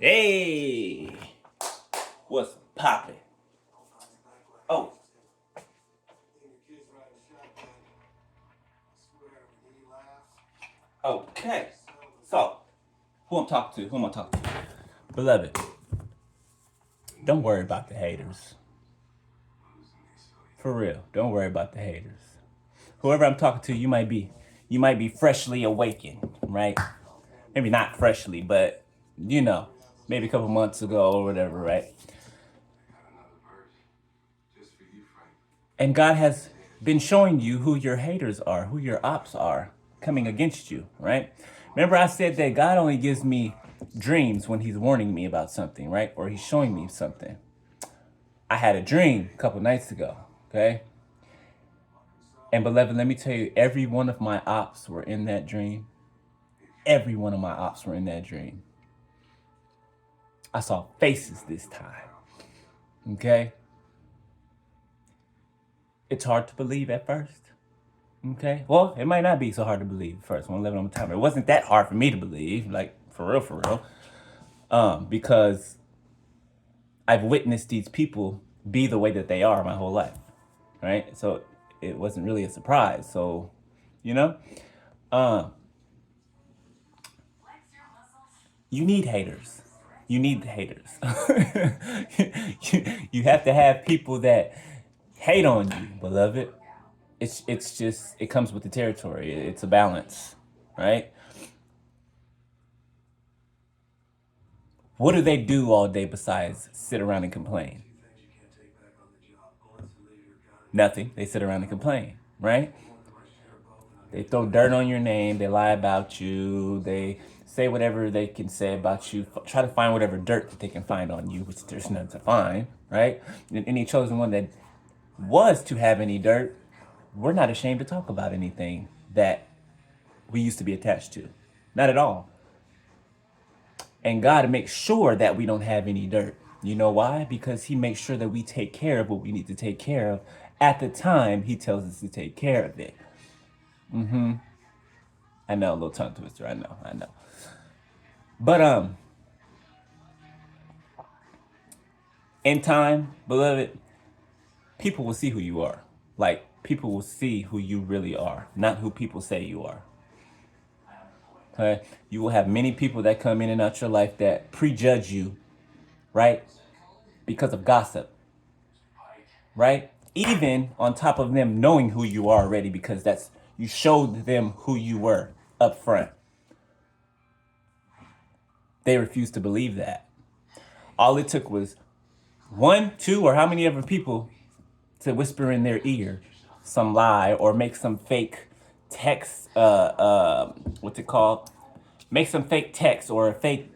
Hey, what's poppin'? Oh, okay. So, who I'm talking to? Who am I talking to? Beloved, don't worry about the haters. For real, don't worry about the haters. Whoever I'm talking to, you might be freshly awakened, right? Maybe not freshly, but you know, maybe a couple months ago or whatever, right? And God has been showing you who your haters are, who your ops are coming against you, right? Remember, I said that God only gives me dreams when He's warning me about something, right? Or He's showing me something. I had a dream a couple nights ago, okay? And beloved, let me tell you, every one of my ops were in that dream. Every one of my ops were in that dream. I saw faces this time, okay? It's hard to believe at first. Okay. Well, it might not be so hard to believe at first. When living on the timer, it wasn't that hard for me to believe, like for real. Because I've witnessed these people be the way that they are my whole life, right? So it wasn't really a surprise. So, you know, um, you need haters. You need the haters. you have to have people that hate on you, beloved. It's just it comes with the territory. It's a balance, right? What do they do all day besides sit around and complain? Nothing. They sit around and complain, right? They throw dirt on your name. They lie about you. They say whatever they can say about you. Try to find whatever dirt that they can find on you, which there's none to find, right? And any chosen one that was to have any dirt, we're not ashamed to talk about anything that we used to be attached to. Not at all. And God makes sure that we don't have any dirt. You know why? Because He makes sure that we take care of what we need to take care of at the time He tells us to take care of it. I know, a little tongue twister. I know. But in time, beloved, people will see who you are. Like people will see who you really are, not who people say you are. Okay? You will have many people that come in and out your life that prejudge you, right? Because of gossip, right? Even on top of them knowing who you are already, because that's you showed them who you were up front. They refused to believe that. All it took was one, two, or how many other people to whisper in their ear some lie or make some fake text. What's it called? Make some fake text or a fake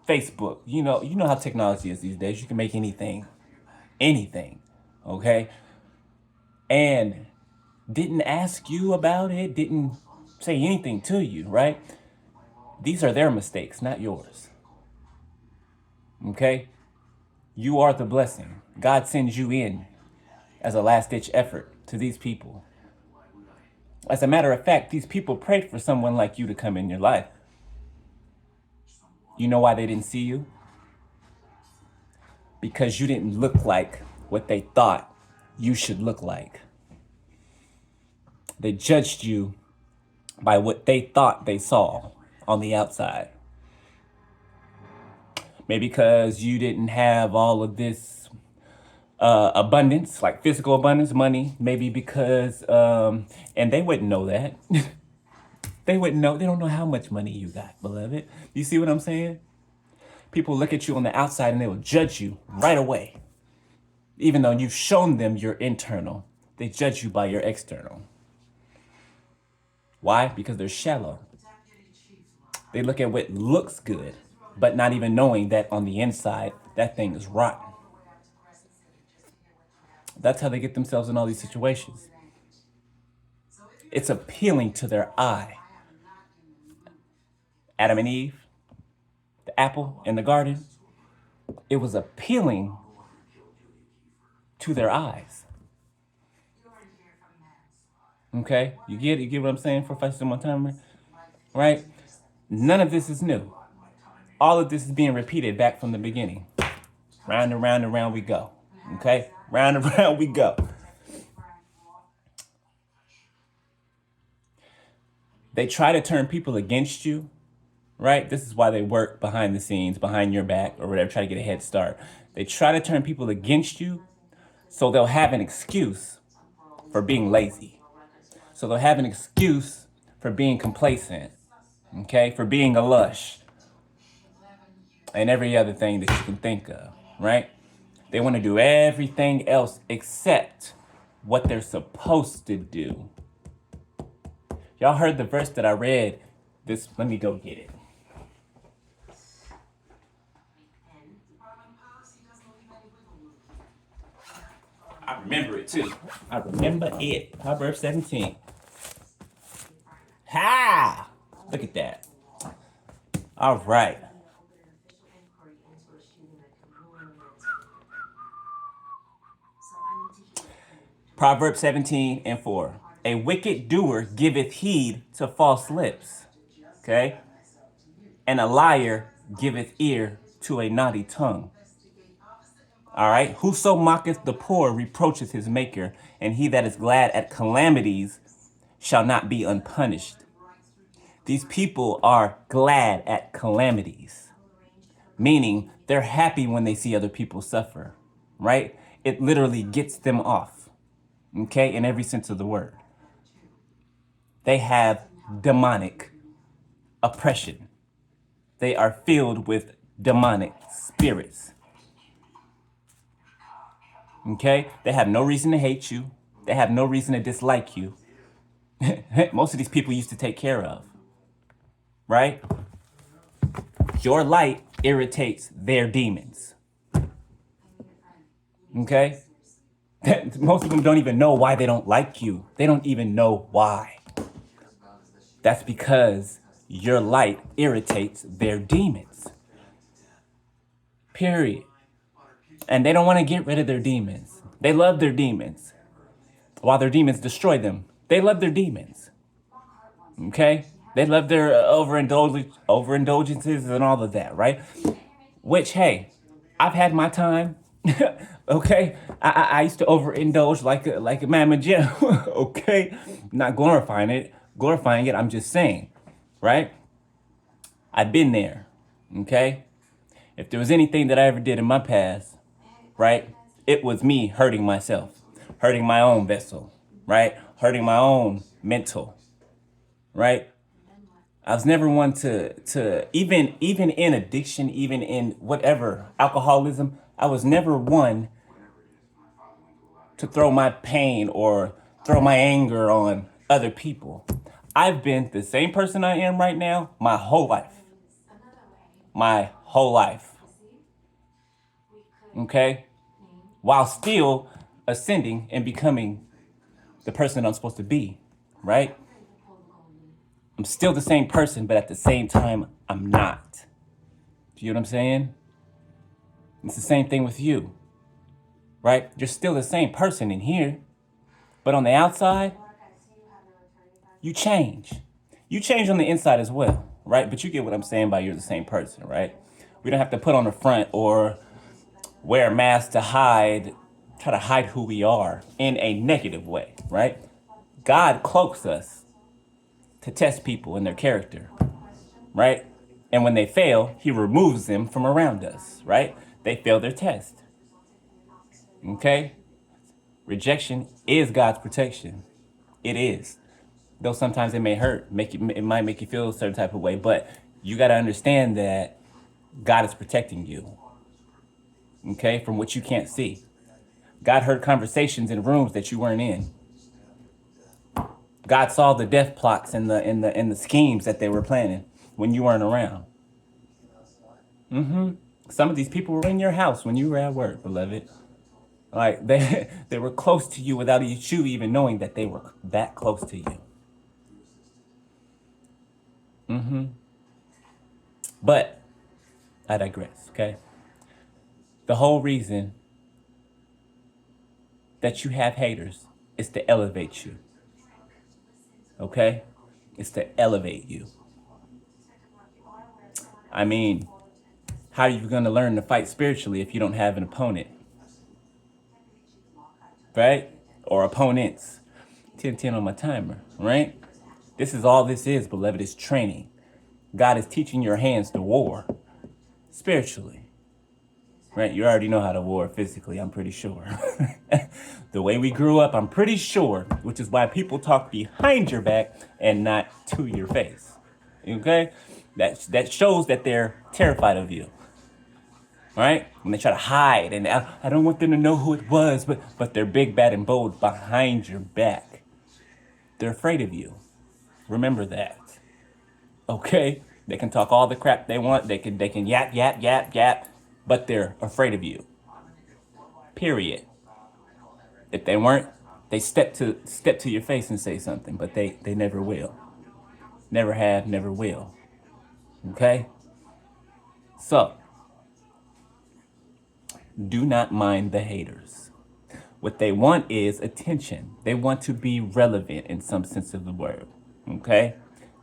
Facebook. You know how technology is these days. You can make anything. Okay, and didn't ask you about it, didn't say anything to you, right? These are their mistakes, not yours. Okay? You are the blessing. God sends you in as a last ditch effort to these people. As a matter of fact, these people prayed for someone like you to come in your life. You know why they didn't see you? Because you didn't look like what they thought you should look like. They judged you by what they thought they saw on the outside. Maybe because you didn't have all of this abundance, like physical abundance, money. Maybe because, and they wouldn't know that. They wouldn't know. They don't know how much money you got, beloved. You see what I'm saying? People look at you on the outside and they will judge you right away. Even though you've shown them your internal, they judge you by your external. Why? Because they're shallow. They look at what looks good, but not even knowing that on the inside, that thing is rotten. That's how they get themselves in all these situations. It's appealing to their eye. Adam and Eve, the apple in the garden, it was appealing to their eyes. Okay? You get what I'm saying for five one time, right? None of this is new. All of this is being repeated back from the beginning. Round and round we go. Okay? Round and round we go. They try to turn people against you, right? This is why they work behind the scenes, behind your back, or whatever, try to get a head start. They try to turn people against you so they'll have an excuse for being lazy. So they'll have an excuse for being complacent, okay? For being a lush and every other thing that you can think of, right? They want to do everything else except what they're supposed to do. Y'all heard the verse that I read. Let me go get it. I remember it too. I remember it. Proverbs 17. Ha! Look at that. All right. Proverbs 17 and 4. A wicked doer giveth heed to false lips. Okay? And a liar giveth ear to a naughty tongue. All right? Whoso mocketh the poor reproacheth his maker, and he that is glad at calamities shall not be unpunished. These people are glad at calamities, meaning they're happy when they see other people suffer, right? It literally gets them off, okay, in every sense of the word. They have demonic oppression. They are filled with demonic spirits. Okay? They have no reason to hate you. They have no reason to dislike you. Most of these people used to take care of. Right? Your light irritates their demons. Okay? Most of them don't even know why they don't like you. They don't even know why. That's because your light irritates their demons. Period. And they don't want to get rid of their demons. They love their demons. While their demons destroy them, they love their demons. Okay? They love their overindulgences and all of that, right? Which, hey, I've had my time. Okay? I used to overindulge like a Mama Jim. Okay? Not glorifying it. I'm just saying, right? I've been there. Okay? If there was anything that I ever did in my past, right, it was me hurting myself, hurting my own vessel, right? Hurting my own mental, right? I was never one to even in addiction, even in whatever, alcoholism, I was never one to throw my pain or throw my anger on other people. I've been the same person I am right now my whole life. My whole life. Okay? While still ascending and becoming the person I'm supposed to be, right? I'm still the same person, but at the same time, I'm not. Do you know what I'm saying? It's the same thing with you, right? You're still the same person in here, but on the outside, you change. You change on the inside as well, right? But you get what I'm saying by you're the same person, right? We don't have to put on a front or wear a mask to try to hide who we are in a negative way, right? God cloaks us to test people in their character, right? And when they fail, he removes them from around us, right? They fail their test. Okay? Rejection is God's protection. It is. Though sometimes it may hurt, it might make you feel a certain type of way, but you got to understand that God is protecting you. Okay? From what you can't see. God heard conversations in rooms that you weren't in. God saw the death plots and the schemes that they were planning when you weren't around. Some of these people were in your house when you were at work, beloved. Like they were close to you without you even knowing that they were that close to you. But I digress, okay? The whole reason that you have haters is to elevate you. Okay? It's to elevate you. I mean, How are you going to learn to fight spiritually if you don't have an opponent? Right? Or opponents. 10-10 on my timer, right? This is all this is, beloved, is training. God is teaching your hands to war spiritually. Right? You already know how to war physically, I'm pretty sure. The way we grew up, I'm pretty sure, which is why people talk behind your back and not to your face. Okay? That shows that they're terrified of you. Right? When they try to hide, and I don't want them to know who it was, but they're big, bad, and bold behind your back. They're afraid of you. Remember that. Okay? They can talk all the crap they want. They can yap, but they're afraid of you. Period. If they weren't, they step to your face and say something, but they never will. Never have, never will. Okay? So, do not mind the haters. What they want is attention. They want to be relevant in some sense of the word. Okay?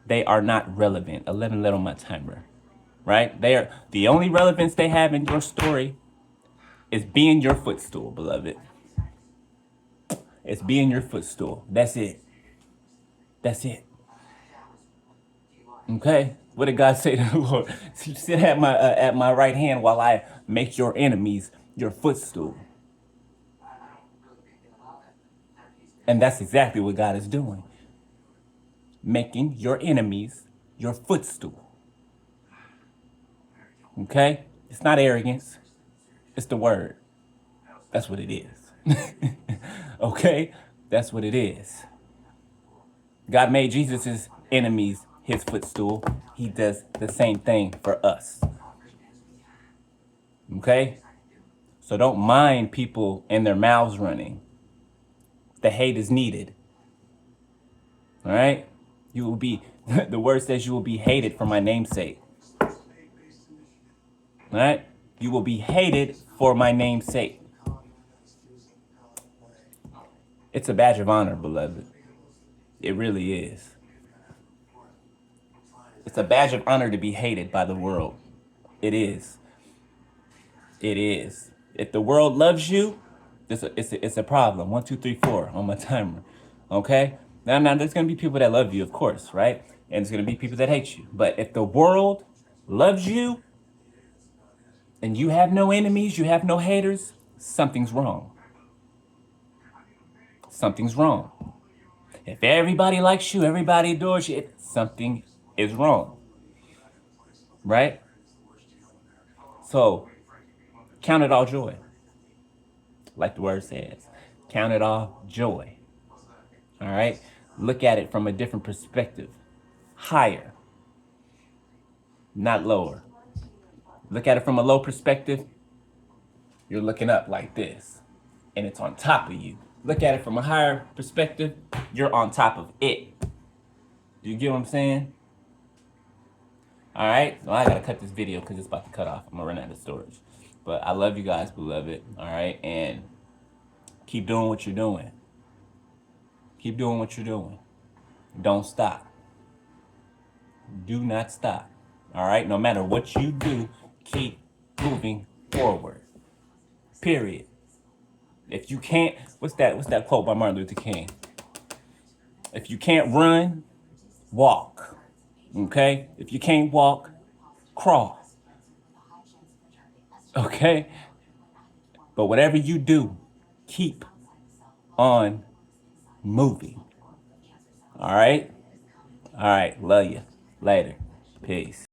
They are not relevant. 11 let on my timer. Right? They are the only relevance they have in your story is being your footstool, beloved. It's being your footstool. That's it. That's it. Okay? What did God say to the Lord? Sit at my right hand while I make your enemies your footstool. And that's exactly what God is doing. Making your enemies your footstool. Okay? It's not arrogance. It's the word. That's what it is. Okay? That's what it is. God made Jesus' enemies his footstool. He does the same thing for us. Okay? So don't mind people and their mouths running. The hate is needed. All right? You will be, the word says you will be hated for my name's sake. All right? You will be hated for my name's sake. It's a badge of honor, beloved. It really is. It's a badge of honor to be hated by the world. It is. It is. If the world loves you, it's a problem. 1, 2, 3, 4 on my timer. Okay? Now there's gonna be people that love you, of course, right? And there's gonna be people that hate you. But if the world loves you and you have no enemies, you have no haters, something's wrong. Something's wrong. If everybody likes you, everybody adores you, something is wrong. Right? So count it all joy. Like the word says. Count it all joy. All right? Look at it from a different perspective. Higher, not lower. Look at it from a low perspective. You're looking up like this, and it's on top of you. Look at it from a higher perspective. You're on top of it. Do you get what I'm saying? All right. Well, I gotta cut this video because it's about to cut off. I'm gonna run out of storage. But I love you guys, beloved. All right, and keep doing what you're doing. Keep doing what you're doing. Don't stop. Do not stop. All right? No matter what you do, keep moving forward. Period. If you can't, what's that quote by Martin Luther King? If you can't run, walk. Okay? If you can't walk, crawl. Okay? But whatever you do, keep on moving. All right? All right. Love you. Later. Peace.